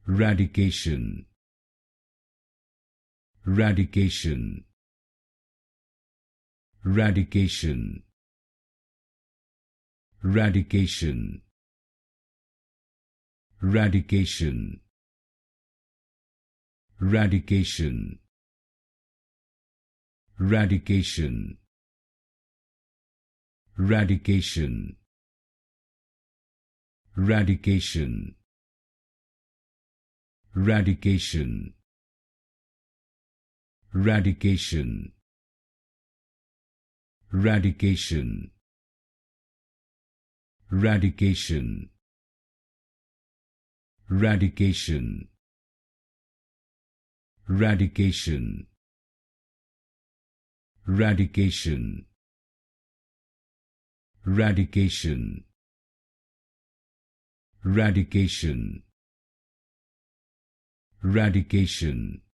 Radication. Radication. Radication. Radication. Radication. Radication. Radication. Radication. Radication. Radication. Radication. Radication. Radication. Radication. Radication. Radication. Radication. Radication. Radication.